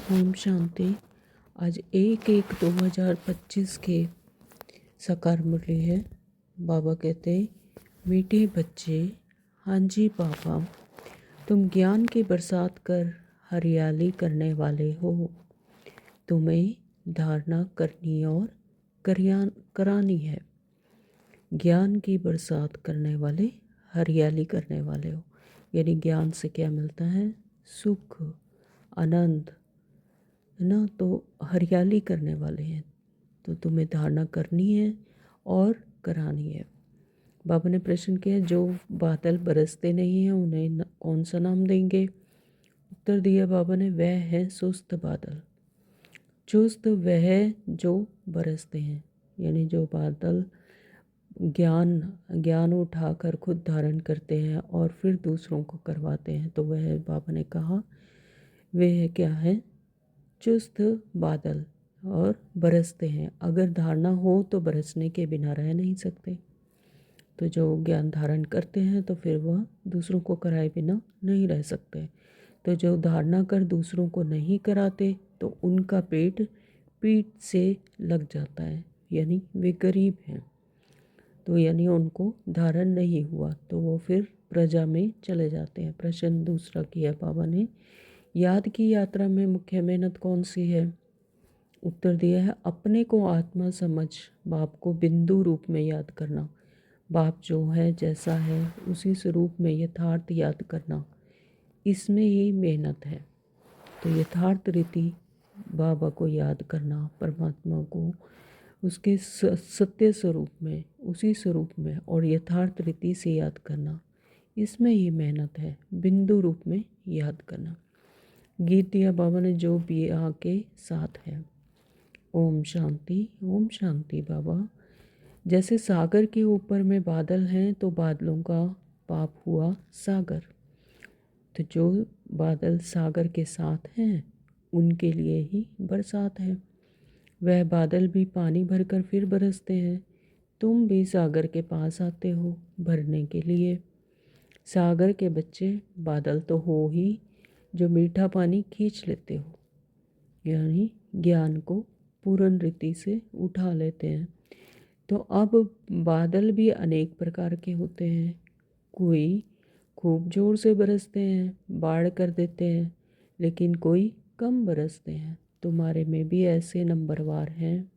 ओम शांति। आज 1/1/2025 के साकार मुरली है। बाबा कहते, मीठे बच्चे, हाँ जी बाबा, तुम ज्ञान की बरसात कर हरियाली करने वाले हो। तुम्हें धारणा करनी और करानी है। ज्ञान की बरसात करने वाले, हरियाली करने वाले हो। यानी ज्ञान से क्या मिलता है? सुख, आनंद, है ना। तो हरियाली करने वाले हैं, तो तुम्हें धारणा करनी है और करानी है। बाबा ने प्रश्न किया, जो बादल बरसते नहीं हैं उन्हें कौन सा नाम देंगे? उत्तर दिया बाबा ने, वह है सुस्त बादल। चुस्त वह जो बरसते हैं, यानी जो बादल ज्ञान उठाकर खुद धारण करते हैं और फिर दूसरों को करवाते हैं, तो वह बाबा ने कहा वह क्या है? चुस्त बादल और बरसते हैं। अगर धारणा हो तो बरसने के बिना रह नहीं सकते। तो जो ज्ञान धारण करते हैं तो फिर वह दूसरों को कराए बिना नहीं रह सकते। तो जो धारणा कर दूसरों को नहीं कराते तो उनका पेट पीठ से लग जाता है, यानी वे गरीब हैं। तो यानी उनको धारण नहीं हुआ तो वो फिर प्रजा में चले जाते हैं। प्रश्न दूसरा किया बाबा ने, याद की यात्रा में मुख्य मेहनत कौन सी है? उत्तर दिया है, अपने को आत्मा समझ बाप को बिंदु रूप में याद करना। बाप जो है जैसा है उसी स्वरूप में यथार्थ याद करना, इसमें ही मेहनत है। तो यथार्थ रीति बाबा को याद करना, परमात्मा को उसके सत्य स्वरूप में, उसी स्वरूप में और यथार्थ रीति से याद करना, इसमें ही मेहनत है। बिंदु रूप में याद करना। गीत दिया बाबा ने, जो भी आके साथ है। ओम शांति। ओम शांति बाबा। जैसे सागर के ऊपर में बादल हैं तो बादलों का पाप हुआ सागर। तो जो बादल सागर के साथ हैं उनके लिए ही बरसात है। वह बादल भी पानी भरकर फिर बरसते हैं। तुम भी सागर के पास आते हो भरने के लिए। सागर के बच्चे बादल तो हो ही, जो मीठा पानी खींच लेते हो, यानी ज्ञान को पूर्ण रीति से उठा लेते हैं। तो अब बादल भी अनेक प्रकार के होते हैं। कोई खूब ज़ोर से बरसते हैं, बाढ़ कर देते हैं, लेकिन कोई कम बरसते हैं। तुम्हारे में भी ऐसे नंबरवार हैं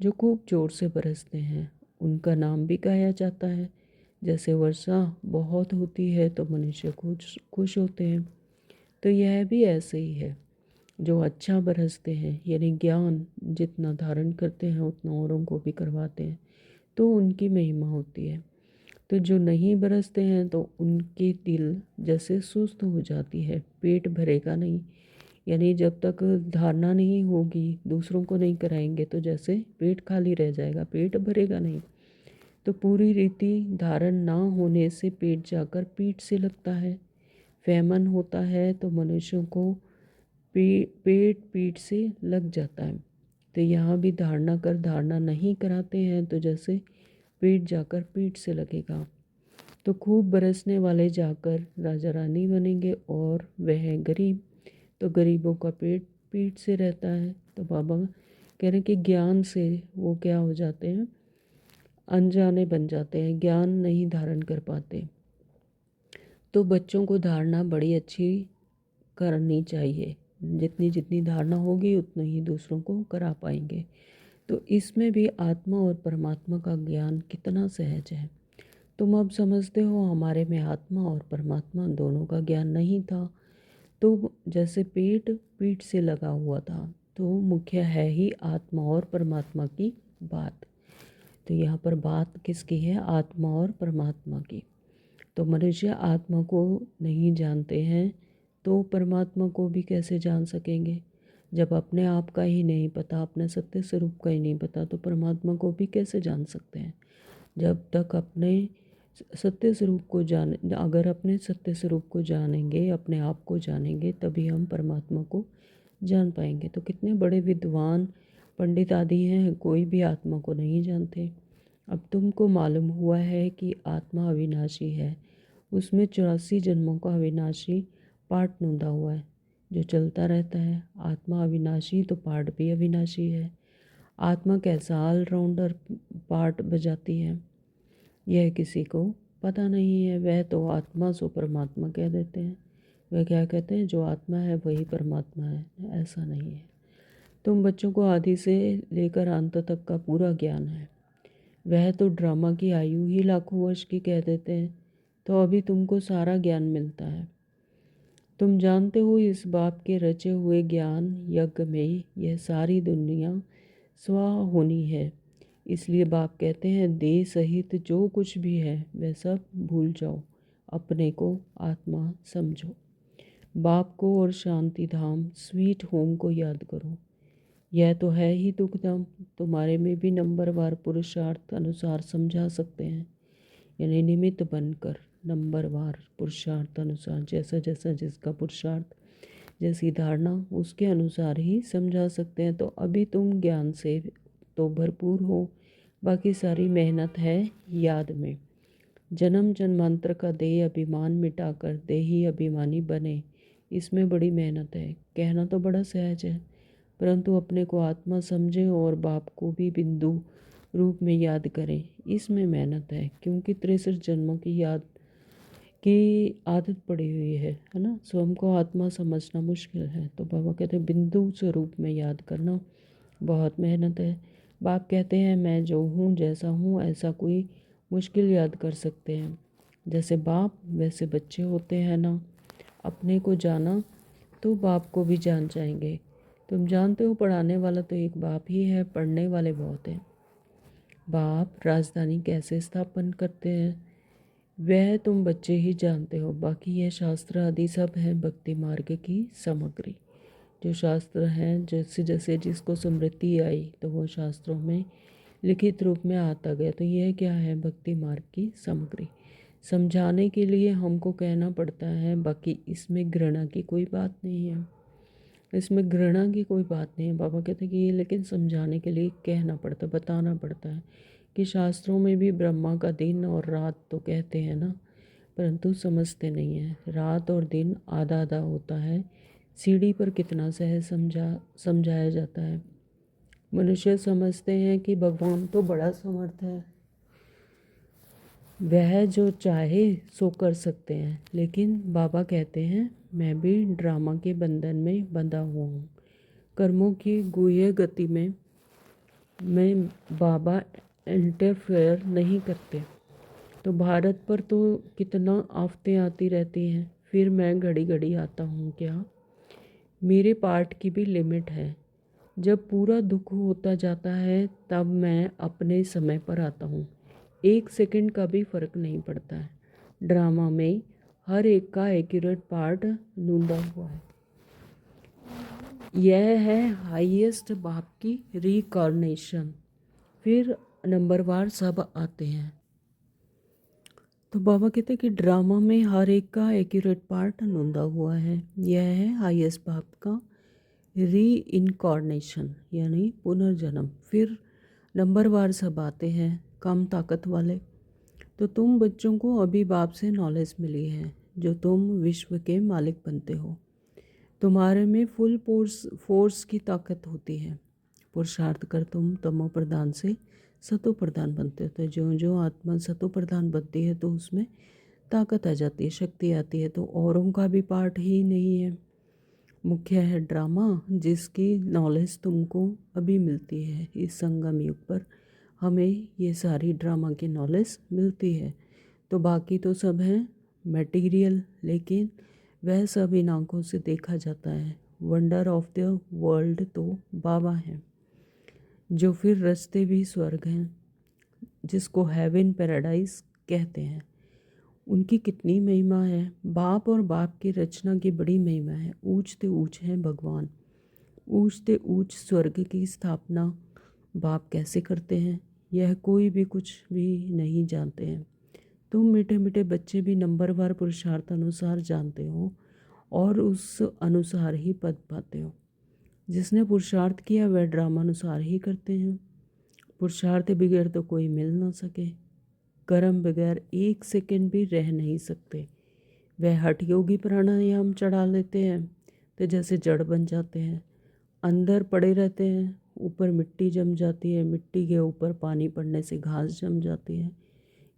जो खूब ज़ोर से बरसते हैं, उनका नाम भी गाया जाता है। जैसे वर्षा बहुत होती है तो मनुष्य खुश होते हैं, तो यह भी ऐसे ही है। जो अच्छा बरसते हैं, यानी ज्ञान जितना धारण करते हैं उतना औरों को भी करवाते हैं, तो उनकी महिमा होती है। तो जो नहीं बरसते हैं तो उनके दिल जैसे सुस्त हो जाती है, पेट भरेगा नहीं। यानी जब तक धारणा नहीं होगी, दूसरों को नहीं कराएंगे तो जैसे पेट खाली रह जाएगा, पेट भरेगा नहीं। तो पूरी रीति धारण ना होने से पेट जाकर पीठ से लगता है। फैमन होता है तो मनुष्यों को पेट पीठ से लग जाता है। तो यहाँ भी धारणा कर धारणा नहीं कराते हैं तो जैसे पेट जाकर पीठ से लगेगा। तो खूब बरसने वाले जाकर राजा रानी बनेंगे और वह गरीब, तो गरीबों का पेट पीठ से रहता है। तो बाबा कह रहे हैं कि ज्ञान से वो क्या हो जाते हैं? अनजाने बन जाते हैं, ज्ञान नहीं धारण कर पाते। तो बच्चों को धारणा बड़ी अच्छी करनी चाहिए। जितनी जितनी धारणा होगी उतनी ही दूसरों को करा पाएंगे। तो इसमें भी आत्मा और परमात्मा का ज्ञान कितना सहज है। तुम अब समझते हो हमारे में आत्मा और परमात्मा दोनों का ज्ञान नहीं था। तो जैसे पेट पीठ से लगा हुआ था, तो मुख्य है ही आत्मा और परमात्मा की बात। तो यहाँ पर बात किसकी है? आत्मा और परमात्मा की। तो मनुष्य आत्मा को नहीं जानते हैं तो परमात्मा को भी कैसे जान सकेंगे? जब अपने आप का ही नहीं पता, अपने सत्य स्वरूप का ही नहीं पता, तो परमात्मा को भी कैसे जान सकते हैं? जब तक अपने सत्य स्वरूप को अगर अपने सत्य स्वरूप को जानेंगे, अपने आप को जानेंगे, तभी हम परमात्मा को जान पाएंगे। तो कितने बड़े विद्वान पंडित आदि हैं, कोई भी आत्मा को नहीं जानते। अब तुमको मालूम हुआ है कि आत्मा अविनाशी है, उसमें 84 जन्मों का अविनाशी पाठ नोंदा हुआ है। जो चलता रहता है। आत्मा अविनाशी तो पार्ट भी अविनाशी है। आत्मा कैसा ऑलराउंडर पार्ट बजाती है यह किसी को पता नहीं है। वह तो आत्मा सो परमात्मा कह देते हैं। वह क्या कहते हैं, जो आत्मा है वही परमात्मा है। ऐसा नहीं है। तुम बच्चों को आदि से लेकर अंत तक का पूरा ज्ञान है। वह तो ड्रामा की आयु ही लाखों वर्ष की कह देते हैं, तो अभी तुमको सारा ज्ञान मिलता है। तुम जानते हो इस बाप के रचे हुए ज्ञान यज्ञ में यह सारी दुनिया स्वाहा होनी है। इसलिए बाप कहते हैं देह सहित जो कुछ भी है वह सब भूल जाओ, अपने को आत्मा समझो। बाप को और शांति धाम स्वीट होम को याद करो। यह तो है ही दुखधाम। तुम्हारे में भी नंबरवार पुरुषार्थ अनुसार समझा सकते हैं, यानी निमित्त बनकर नंबरवार पुरुषार्थ अनुसार जैसा जैसा जिसका पुरुषार्थ जैसी धारणा उसके अनुसार ही समझा सकते हैं। तो अभी तुम ज्ञान से तो भरपूर हो, बाकी सारी मेहनत है याद में। जन्म जन्मांतर का देह अभिमान मिटाकर देही अभिमानी बने, इसमें बड़ी मेहनत है। कहना तो बड़ा सहज है, परंतु अपने को आत्मा समझें और बाप को भी बिंदु रूप में याद करें, इसमें मेहनत है। क्योंकि 63 जन्मों की याद की आदत पड़ी हुई है ना। स्वयं को आत्मा समझना मुश्किल है, तो बाबा कहते हैं बिंदु स्वरूप में याद करना बहुत मेहनत है। बाप कहते हैं मैं जो हूँ जैसा हूँ ऐसा कोई मुश्किल याद कर सकते हैं। जैसे बाप वैसे बच्चे होते हैं ना। अपने को जाना तो बाप को भी जान जाएंगे। तुम जानते हो पढ़ाने वाला तो एक बाप ही है, पढ़ने वाले बहुत हैं। बाप राजधानी कैसे स्थापन करते हैं वह तुम बच्चे ही जानते हो। बाकी यह शास्त्र आदि सब है भक्ति मार्ग की सामग्री। जो शास्त्र हैं जैसे जैसे जिसको स्मृति आई तो वो शास्त्रों में लिखित रूप में आता गया। तो यह क्या है, भक्ति मार्ग की सामग्री। समझाने के लिए हमको कहना पड़ता है, बाकी इसमें घृणा की कोई बात नहीं है। इसमें घृणा की कोई बात नहीं है। बाबा कहते हैं कि ये लेकिन समझाने के लिए कहना पड़ता है, बताना पड़ता है कि शास्त्रों में भी ब्रह्मा का दिन और रात तो कहते हैं ना, परंतु समझते नहीं हैं। रात और दिन आधा आधा होता है। सीढ़ी पर कितना सहज समझाया जाता है। मनुष्य समझते हैं कि भगवान तो बड़ा समर्थ है, वह जो चाहे सो कर सकते हैं। लेकिन बाबा कहते हैं मैं भी ड्रामा के बंधन में बंधा हुआ हूँ। कर्मों की गुह्य गति में बाबा इंटरफेयर नहीं करते। तो भारत पर तो कितना आफतें आती रहती हैं, फिर मैं घड़ी घड़ी आता हूँ क्या। मेरे पार्ट की भी लिमिट है। जब पूरा दुख होता जाता है तब मैं अपने समय पर आता हूँ। 1 सेकंड का भी फर्क नहीं पड़ता है। ड्रामा में हर एक का एक्यूरेट पार्ट नूंदा हुआ है। यह है हाईएस्ट बाप की रिकॉर्नेशन। फिर नंबरवार सब आते हैं। तो बाबा कहते हैं कि ड्रामा में हर एक का एक्यूरेट पार्ट नूंदा हुआ है। यह है हाईएस्ट बाप का री इनकॉर्नेशन यानी पुनर्जन्म। फिर नंबरवार सब आते हैं कम ताकत वाले। तो तुम बच्चों को अभी बाप से नॉलेज मिली है, जो तुम विश्व के मालिक बनते हो। तुम्हारे में फुल फोर्स की ताकत होती है। पुरुषार्थ कर तुम तमो प्रधान से सतो प्रधान बनते हो। तो जो जो आत्मा सतो प्रधान बनती है तो उसमें ताकत आ जाती है, शक्ति आती है। तो औरों का भी पार्ट ही नहीं है। मुख्य है ड्रामा, जिसकी नॉलेज तुमको अभी मिलती है। इस संगम युग पर हमें ये सारी ड्रामा की नॉलेज मिलती है। तो बाकी तो सब हैं मटेरियल, लेकिन वह सब इन आँखों से देखा जाता है। वंडर ऑफ द वर्ल्ड तो बाबा हैं, जो फिर रचते भी स्वर्ग हैं, जिसको हेवन पैराडाइज कहते हैं। उनकी कितनी महिमा है। बाप और बाप की रचना की बड़ी महिमा है। ऊंचते ऊंच हैं भगवान। ऊंचते ऊंच स्वर्ग की स्थापना बाप कैसे करते हैं यह कोई भी कुछ भी नहीं जानते हैं। तुम मीठे मीठे बच्चे भी नंबरवार पुरुषार्थ अनुसार जानते हो और उस अनुसार ही पद पाते हो। जिसने पुरुषार्थ किया वह ड्रामा अनुसार ही करते हैं। पुरुषार्थ बगैर तो कोई मिल ना सके। कर्म बगैर 1 सेकंड भी रह नहीं सकते। वह हठ योगी प्राणायाम चढ़ा लेते हैं, तो जैसे जड़ बन जाते हैं, अंदर पड़े रहते हैं, ऊपर मिट्टी जम जाती है, मिट्टी के ऊपर पानी पड़ने से घास जम जाती है।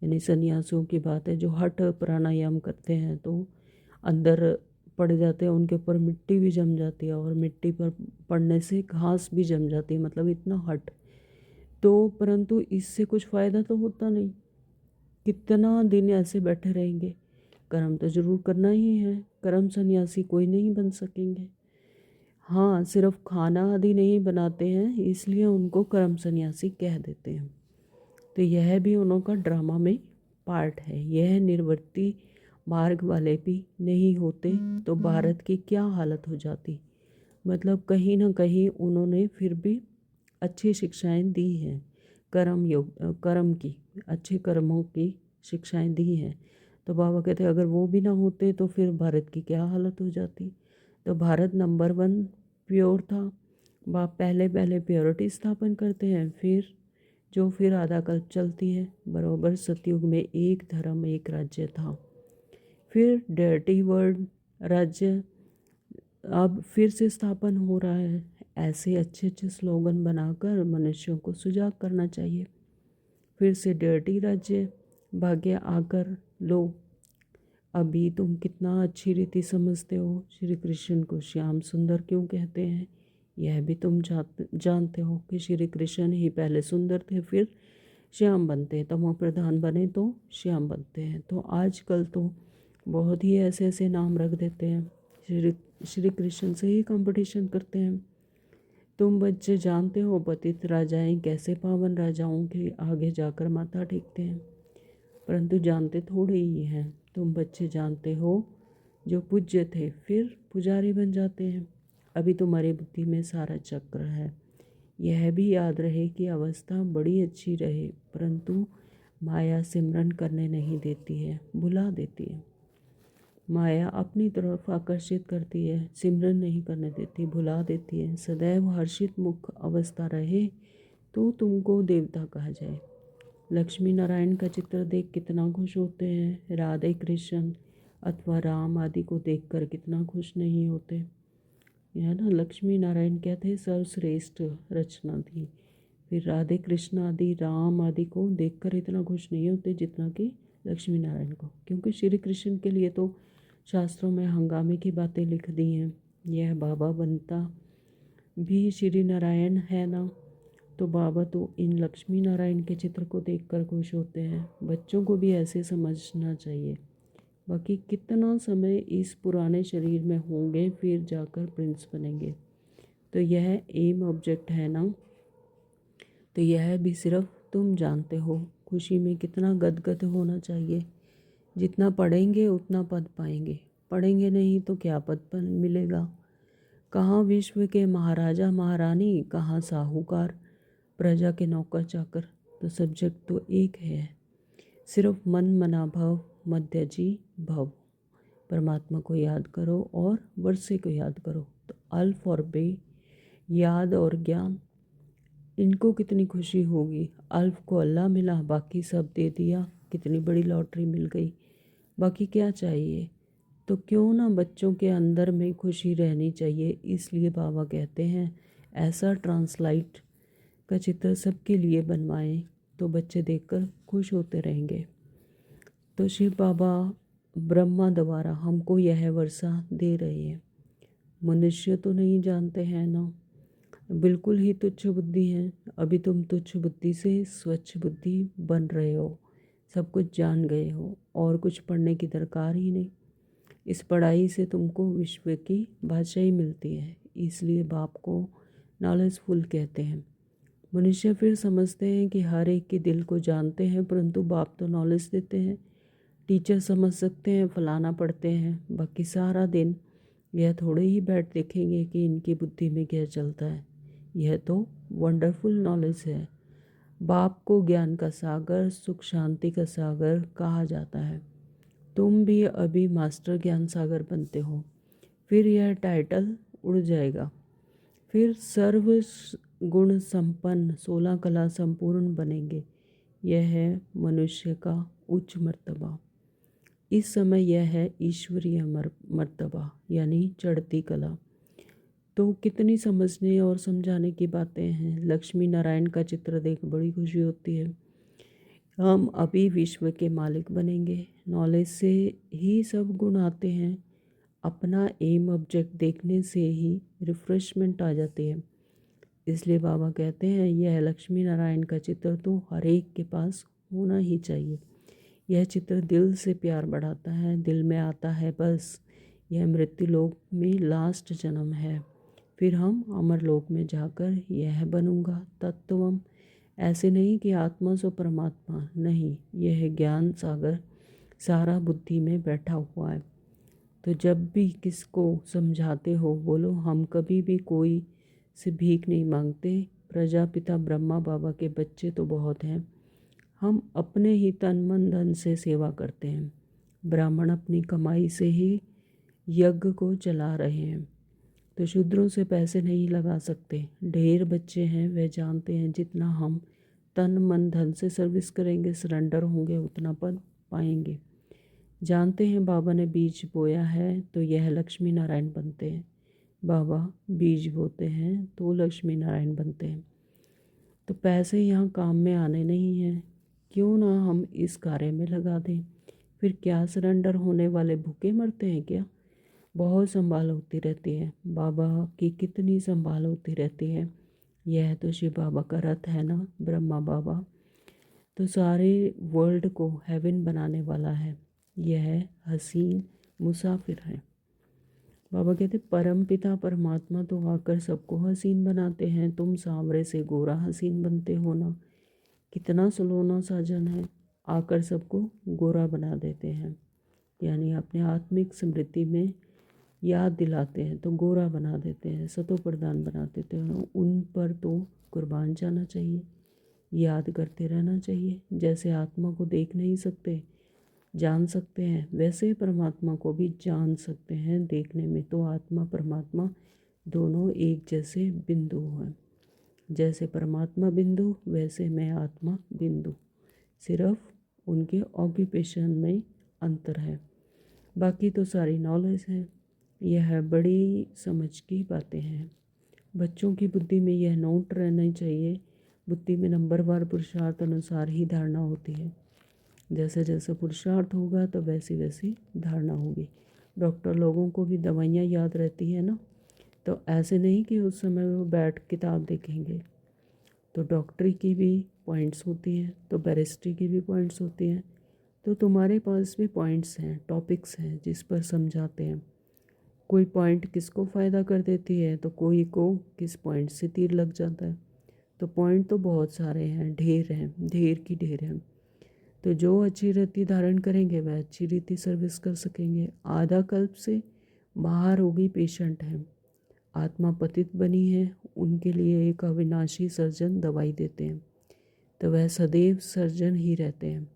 यानी सन्यासियों की बात है जो हठ प्राणायाम करते हैं तो अंदर पड़ जाते हैं, उनके ऊपर मिट्टी भी जम जाती है और मिट्टी पर पड़ने से घास भी जम जाती है, मतलब इतना हठ। तो परंतु इससे कुछ फ़ायदा तो होता नहीं, कितना दिन ऐसे बैठे रहेंगे। कर्म तो ज़रूर करना ही है, कर्म सन्यासी कोई नहीं बन सकेंगे। हाँ, सिर्फ खाना आदि नहीं बनाते हैं इसलिए उनको कर्म सन्यासी कह देते हैं। तो यह भी उन्हों का ड्रामा में पार्ट है। यह निर्वृत्ति मार्ग वाले भी नहीं होते तो भारत की क्या हालत हो जाती। मतलब कहीं ना कहीं उन्होंने फिर भी अच्छी शिक्षाएं दी हैं, कर्म की, अच्छे कर्मों की शिक्षाएं दी हैं। तो बाबा कहते अगर वो भी ना होते तो फिर भारत की क्या हालत हो जाती। तो भारत नंबर 1 प्योर था। बाप पहले पहले प्योरिटी स्थापन करते हैं, फिर आधा कल्प चलती है। बराबर सतयुग में एक धर्म एक राज्य था। फिर डर्टी वर्ल्ड राज्य अब फिर से स्थापन हो रहा है। ऐसे अच्छे अच्छे स्लोगन बनाकर मनुष्यों को सुजाग करना चाहिए। फिर से डर्टी राज्य भाग्य आकर लो। अभी तुम कितना अच्छी रीति समझते हो, श्री कृष्ण को श्याम सुंदर क्यों कहते हैं, यह भी तुम जानते हो कि श्री कृष्ण ही पहले सुंदर थे फिर श्याम बनते हैं, तमो प्रधान बने तो श्याम बनते हैं। तो आजकल तो बहुत ही ऐसे ऐसे नाम रख देते हैं, श्री कृष्ण से ही कंपटीशन करते हैं। तुम बच्चे जानते हो पतित राजाएं कैसे पावन राजाओं के आगे जाकर माथा टेकते हैं, परंतु जानते थोड़े ही हैं। तुम बच्चे जानते हो जो पूज्य थे फिर पुजारी बन जाते हैं। अभी तुम्हारी बुद्धि में सारा चक्र है। यह भी याद रहे कि अवस्था बड़ी अच्छी रहे परंतु माया सिमरन करने नहीं देती है, भुला देती है। माया अपनी तरफ आकर्षित करती है, सिमरन नहीं करने देती, भुला देती है। सदैव हर्षित मुख अवस्था रहे तो तुमको देवता कहा जाए। लक्ष्मी नारायण का चित्र देख कितना खुश होते हैं, राधे कृष्ण अथवा राम आदि को देखकर कितना खुश नहीं होते। यह ना लक्ष्मी नारायण क्या थे, सर्वश्रेष्ठ रचना थी। फिर राधे कृष्ण आदि राम आदि को देखकर इतना खुश नहीं होते जितना कि लक्ष्मी नारायण को, क्योंकि श्री कृष्ण के लिए तो शास्त्रों में हंगामे की बातें लिख दी हैं। यह बाबा बनता भी श्री नारायण है ना, तो बाबा तो इन लक्ष्मी नारायण के चित्र को देखकर खुश होते हैं। बच्चों को भी ऐसे समझना चाहिए। बाकी कितना समय इस पुराने शरीर में होंगे फिर जाकर प्रिंस बनेंगे, तो यह एम ऑब्जेक्ट है ना, तो यह भी सिर्फ तुम जानते हो। खुशी में कितना गदगद होना चाहिए। जितना पढ़ेंगे उतना पद पाएंगे, पढ़ेंगे नहीं तो क्या पद मिलेगा। कहाँ विश्व के महाराजा महारानी, कहाँ साहूकार प्रजा के नौकर चाकर। तो सब्जेक्ट तो एक है, सिर्फ मन मना भव मध्यजी भव। परमात्मा को याद करो और वर्षे को याद करो। तो अल्फ और बे, याद और ज्ञान, इनको कितनी खुशी होगी। अल्फ को अल्लाह मिला, बाकी सब दे दिया, कितनी बड़ी लॉटरी मिल गई, बाकी क्या चाहिए। तो क्यों ना बच्चों के अंदर में खुशी रहनी चाहिए। इसलिए बाबा कहते हैं ऐसा ट्रांसलाइट का चित्र सबके लिए बनवाएं तो बच्चे देखकर खुश होते रहेंगे। तो शिव बाबा ब्रह्मा द्वारा हमको यह वर्षा दे रहे हैं। मनुष्य तो नहीं जानते हैं ना, बिल्कुल ही तुच्छ बुद्धि है। अभी तुम तुच्छ बुद्धि से स्वच्छ बुद्धि बन रहे हो, सब कुछ जान गए हो और कुछ पढ़ने की दरकार ही नहीं। इस पढ़ाई से तुमको विश्व की बादशाही मिलती है, इसलिए बाप को नॉलेजफुल कहते हैं। मनुष्य फिर समझते हैं कि हर एक के दिल को जानते हैं, परंतु बाप तो नॉलेज देते हैं। टीचर समझ सकते हैं, फलाना पढ़ते हैं, बाकी सारा दिन यह थोड़े ही बैठ देखेंगे कि इनकी बुद्धि में क्या चलता है। यह तो वंडरफुल नॉलेज है। बाप को ज्ञान का सागर, सुख शांति का सागर कहा जाता है। तुम भी अभी मास्टर ज्ञान सागर बनते हो, फिर यह टाइटल उड़ जाएगा, फिर सर्व गुण संपन्न 16 कला संपूर्ण बनेंगे। यह है मनुष्य का उच्च मर्तबा। इस समय यह है ईश्वरीय मर्तबा यानी चढ़ती कला। तो कितनी समझने और समझाने की बातें हैं। लक्ष्मी नारायण का चित्र देख बड़ी खुशी होती है। हम अभी विश्व के मालिक बनेंगे। नॉलेज से ही सब गुण आते हैं। अपना एम ऑब्जेक्ट देखने से ही रिफ्रेशमेंट आ जाती है। इसलिए बाबा कहते हैं यह लक्ष्मी नारायण का चित्र तो हर एक के पास होना ही चाहिए। यह चित्र दिल से प्यार बढ़ाता है, दिल में आता है बस यह मृत्यु लोक में लास्ट जन्म है, फिर हम अमर लोक में जाकर यह बनूंगा तत्वम। ऐसे नहीं कि आत्मा सो परमात्मा, नहीं, यह ज्ञान सागर सारा बुद्धि में बैठा हुआ है। तो जब भी किसको समझाते हो बोलो हम कभी भी कोई से भीख नहीं मांगते। प्रजापिता ब्रह्मा बाबा के बच्चे तो बहुत हैं, हम अपने ही तन मन धन से सेवा करते हैं। ब्राह्मण अपनी कमाई से ही यज्ञ को चला रहे हैं, तो शूद्रों से पैसे नहीं लगा सकते। ढेर बच्चे हैं, वे जानते हैं जितना हम तन मन धन से सर्विस करेंगे, सरेंडर होंगे, उतना पद पाएंगे। जानते हैं बाबा ने बीज बोया है तो यह लक्ष्मी नारायण बनते हैं। बाबा बीज बोते हैं तो लक्ष्मी नारायण बनते हैं। तो पैसे यहाँ काम में आने नहीं हैं, क्यों ना हम इस कार्य में लगा दें। फिर क्या सरेंडर होने वाले भूखे मरते हैं क्या? बहुत संभाल होती रहती है। बाबा की कितनी संभाल होती रहती है। यह तो शिव बाबा का रथ है ना, ब्रह्मा बाबा तो सारे वर्ल्ड को हेवन बनाने वाला है। यह हसीन मुसाफिर है। बाबा कहते परम पिता परमात्मा तो आकर सबको हसीन बनाते हैं। तुम सांवरे से गोरा हसीन बनते हो ना। कितना सुलोना साजन है, आकर सबको गोरा बना देते हैं। यानी अपने आत्मिक स्मृति में याद दिलाते हैं तो गोरा बना देते हैं, सतो प्रदान बना देते हैं। उन पर तो कुर्बान जाना चाहिए, याद करते रहना चाहिए। जैसे आत्मा को देख नहीं सकते, जान सकते हैं, वैसे परमात्मा को भी जान सकते हैं। देखने में तो आत्मा परमात्मा दोनों एक जैसे बिंदु हैं। जैसे परमात्मा बिंदु वैसे मैं आत्मा बिंदु, सिर्फ उनके ऑक्यूपेशन में अंतर है, बाकी तो सारी नॉलेज है। यह बड़ी समझ की बातें हैं। बच्चों की बुद्धि में यह नोट रहना चाहिए। बुद्धि में नंबरवार पुरुषार्थ अनुसार ही धारणा होती है। जैसे जैसे पुरुषार्थ होगा तो वैसी वैसी धारणा होगी। डॉक्टर लोगों को भी दवाइयाँ याद रहती है ना, तो ऐसे नहीं कि उस समय वो बैठ किताब देखेंगे। तो डॉक्टरी की भी पॉइंट्स होती हैं, तो बैरिस्ट्री की भी पॉइंट्स होती हैं। तो तुम्हारे पास भी पॉइंट्स हैं, टॉपिक्स हैं जिस पर समझाते हैं। कोई पॉइंट किसको फ़ायदा कर देती है तो कोई को किस पॉइंट से तीर लग जाता है। तो पॉइंट तो बहुत सारे हैं, ढेर हैं, ढेर की ढेर हैं। तो जो अच्छी रीति धारण करेंगे वह अच्छी रीति सर्विस कर सकेंगे। आधा कल्प से महारोगी पेशेंट हैं, आत्मा पतित बनी है, उनके लिए एक अविनाशी सर्जन दवाई देते हैं, तो वह सदैव सर्जन ही रहते हैं,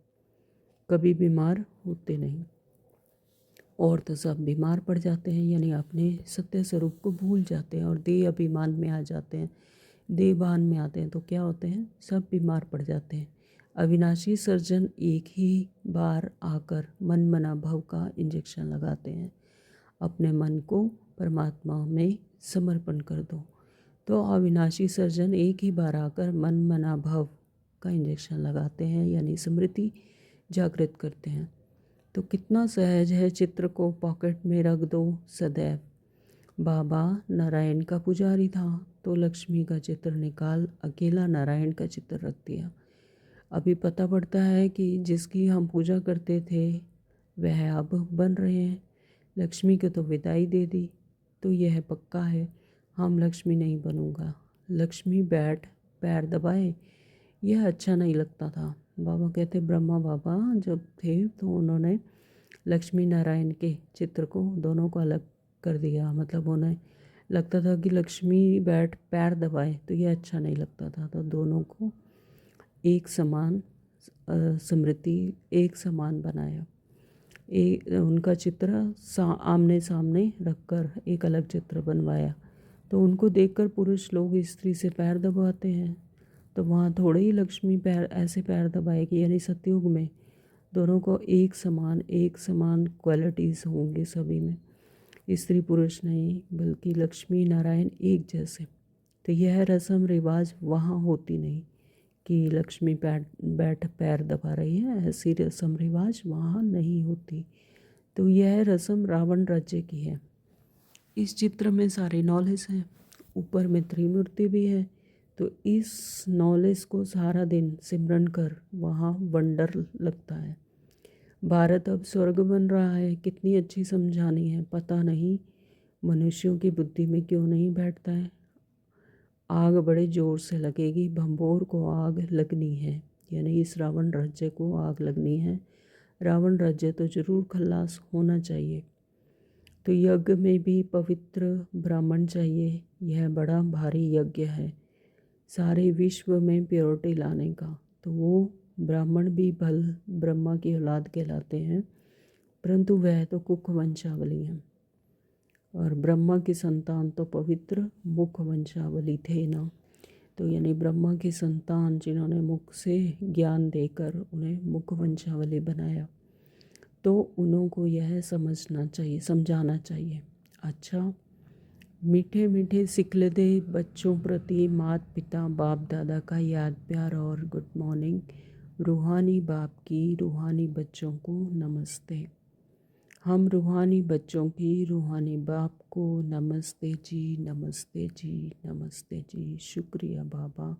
कभी बीमार होते नहीं। और तो सब बीमार पड़ जाते हैं, यानी अपने सत्य स्वरूप को भूल जाते हैं और देह अभिमान में आ जाते हैं, देहभान में आते हैं, तो क्या होते हैं, सब बीमार पड़ जाते हैं। अविनाशी सर्जन एक ही बार आकर मन मना भव का इंजेक्शन लगाते हैं। अपने मन को परमात्मा में समर्पण कर दो। तो अविनाशी सर्जन एक ही बार आकर मन मना भव का इंजेक्शन लगाते हैं, यानी स्मृति जागृत करते हैं। तो कितना सहज है, चित्र को पॉकेट में रख दो सदैव। बाबा नारायण का पुजारी था तो लक्ष्मी का चित्र निकाल अकेला नारायण का चित्र रख दिया। अभी पता पड़ता है कि जिसकी हम पूजा करते थे वह अब बन रहे हैं। लक्ष्मी को तो विदाई दे दी, तो यह पक्का है हम लक्ष्मी नहीं बनूंगा। लक्ष्मी बैठ पैर दबाए, यह अच्छा नहीं लगता था। बाबा कहते ब्रह्मा बाबा जब थे तो उन्होंने लक्ष्मी नारायण के चित्र को दोनों को अलग कर दिया। मतलब उन्हें लगता था कि लक्ष्मी बैठ पैर दबाए तो ये अच्छा नहीं लगता था, तो दोनों को एक समान स्मृति एक समान बनाया। उनका चित्र आमने सामने रखकर एक अलग चित्र बनवाया। तो उनको देखकर पुरुष लोग स्त्री से पैर दबाते हैं, तो वहाँ थोड़े ही लक्ष्मी पैर ऐसे पैर दबाएगी। यानी सतयुग में दोनों को एक समान क्वालिटीज़ होंगे सभी में। स्त्री पुरुष नहीं बल्कि लक्ष्मी नारायण एक जैसे। तो यह रस्म रिवाज वहाँ होती नहीं कि लक्ष्मी बैठ पैर दबा रही है, ऐसी रस्म रिवाज वहाँ नहीं होती। तो यह रस्म रावण राज्य की है। इस चित्र में सारी नॉलेज है, ऊपर में त्रिमूर्ति भी है। तो इस नॉलेज को सारा दिन सिमरन कर वहाँ वंडर लगता है। भारत अब स्वर्ग बन रहा है, कितनी अच्छी समझानी है, पता नहीं मनुष्यों की बुद्धि में क्यों नहीं बैठता है। आग बड़े ज़ोर से लगेगी, भंबोर को आग लगनी है, यानी इस रावण राज्य को आग लगनी है। रावण राज्य तो जरूर खल्लास होना चाहिए। तो यज्ञ में भी पवित्र ब्राह्मण चाहिए। यह बड़ा भारी यज्ञ है सारे विश्व में प्योरिटी लाने का। तो वो ब्राह्मण भी भल ब्रह्मा की औलाद कहलाते हैं, परंतु वह तो कुक वंशावली है और ब्रह्मा की संतान तो पवित्र मुख वंशावली थे ना। तो यानी ब्रह्मा की संतान जिन्होंने मुख से ज्ञान देकर उन्हें मुख वंशावली बनाया, तो उनको यह समझना चाहिए, समझाना चाहिए। अच्छा, मीठे मीठे सिखलदे बच्चों प्रति माता पिता बाप दादा का याद प्यार और गुड मॉर्निंग। रूहानी बाप की रूहानी बच्चों को नमस्ते। हम रूहानी बच्चों की रूहानी बाप को नमस्ते जी, नमस्ते जी, नमस्ते जी। शुक्रिया बाबा,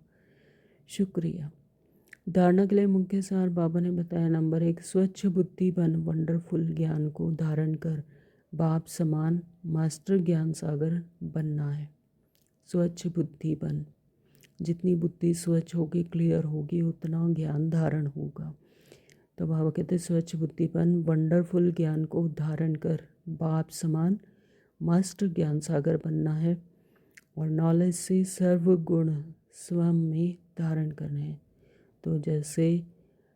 शुक्रिया। धारणा के लिए मुख्य सार बाबा ने बताया। नंबर 1, स्वच्छ बुद्धि बन वंडरफुल ज्ञान को धारण कर बाप समान मास्टर ज्ञान सागर बनना है। स्वच्छ बुद्धि बन, जितनी बुद्धि स्वच्छ होगी, क्लियर होगी, उतना ज्ञान धारण होगा। तो बाबा कहते स्वच्छ बुद्धि बन वंडरफुल ज्ञान को धारण कर बाप समान मास्टर ज्ञान सागर बनना है और नॉलेज से सर्व गुण स्वयं में धारण करने हैं। तो जैसे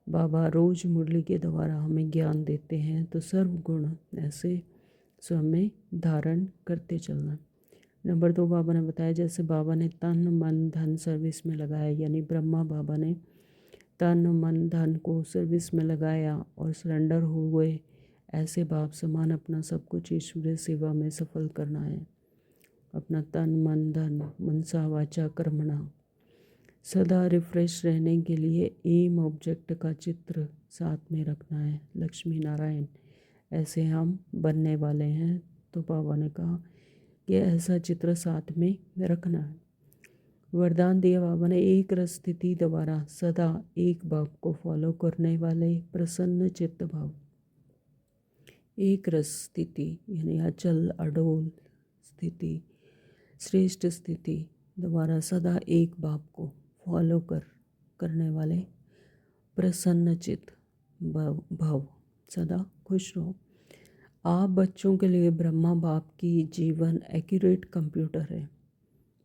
बाबा रोज़ मुरली के द्वारा हमें ज्ञान देते हैं, तो सर्व गुण ऐसे स्वयं में धारण करते चलना। नंबर 2, बाबा ने बताया जैसे बाबा ने तन मन धन सर्विस में लगाया, यानी ब्रह्मा बाबा ने तन मन धन को सर्विस में लगाया और सरेंडर हुए, ऐसे बाप समान अपना सब कुछ ईश्वरीय सेवा में सफल करना है। अपना तन मन धन मनसा वाचा कर्मणा सदा रिफ्रेश रहने के लिए एम ऑब्जेक्ट का चित्र साथ में रखना है। लक्ष्मी नारायण ऐसे हम बनने वाले हैं। तो बाबा ने कहा कि ऐसा चित्र साथ में रखना है। वरदान दिया बाबा ने, एक रस स्थिति द्वारा सदा एक भाव को फॉलो करने वाले प्रसन्न चित्त भाव। एक रस स्थिति यानी अचल अडोल स्थिति, श्रेष्ठ स्थिति द्वारा सदा एक भाव को फॉलो करने वाले प्रसन्न चित्त भाव, सदा खुश रहो। आप बच्चों के लिए ब्रह्मा बाप की जीवन एक्यूरेट कंप्यूटर है।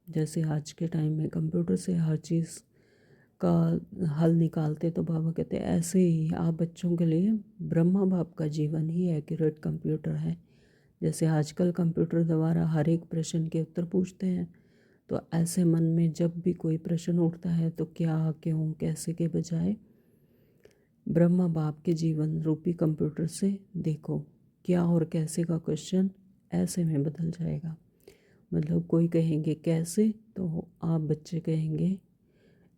जैसे आज के टाइम में कंप्यूटर से हर चीज़ का हल निकालते, तो बाबा कहते हैं ऐसे ही आप बच्चों के लिए ब्रह्मा बाप का जीवन ही एक्यूरेट कंप्यूटर है। जैसे आजकल कंप्यूटर द्वारा हर एक प्रश्न के उत्तर पूछते हैं, तो ऐसे मन में जब भी कोई प्रश्न उठता है तो क्या क्यों कैसे के बजाय ब्रह्मा बाप के जीवन रूपी कंप्यूटर से देखो, क्या और कैसे का क्वेश्चन ऐसे में बदल जाएगा। मतलब कोई कहेंगे कैसे, तो आप बच्चे कहेंगे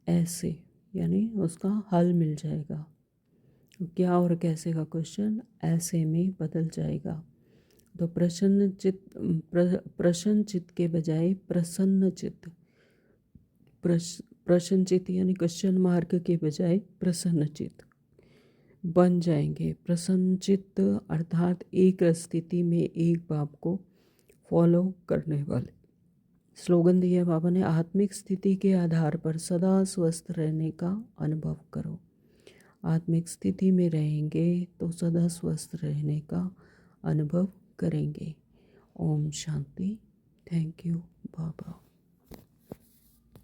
ऐसे, यानी उसका हल मिल जाएगा। क्या और कैसे का क्वेश्चन ऐसे में बदल जाएगा। तो प्रसन्न चित्त के बजाय प्रसन्न चित्त, प्रश्न चित्त यानी क्वेश्चन मार्क के बजाय प्रसन्न चित्त बन जाएंगे। प्रसन्न चित्त अर्थात एक स्थिति में एक बाप को फॉलो करने वाले। स्लोगन दिया बाबा ने, आत्मिक स्थिति के आधार पर सदा स्वस्थ रहने का अनुभव करो। आत्मिक स्थिति में रहेंगे तो सदा स्वस्थ रहने का अनुभव करेंगे। ओम शांति। Thank you Baba.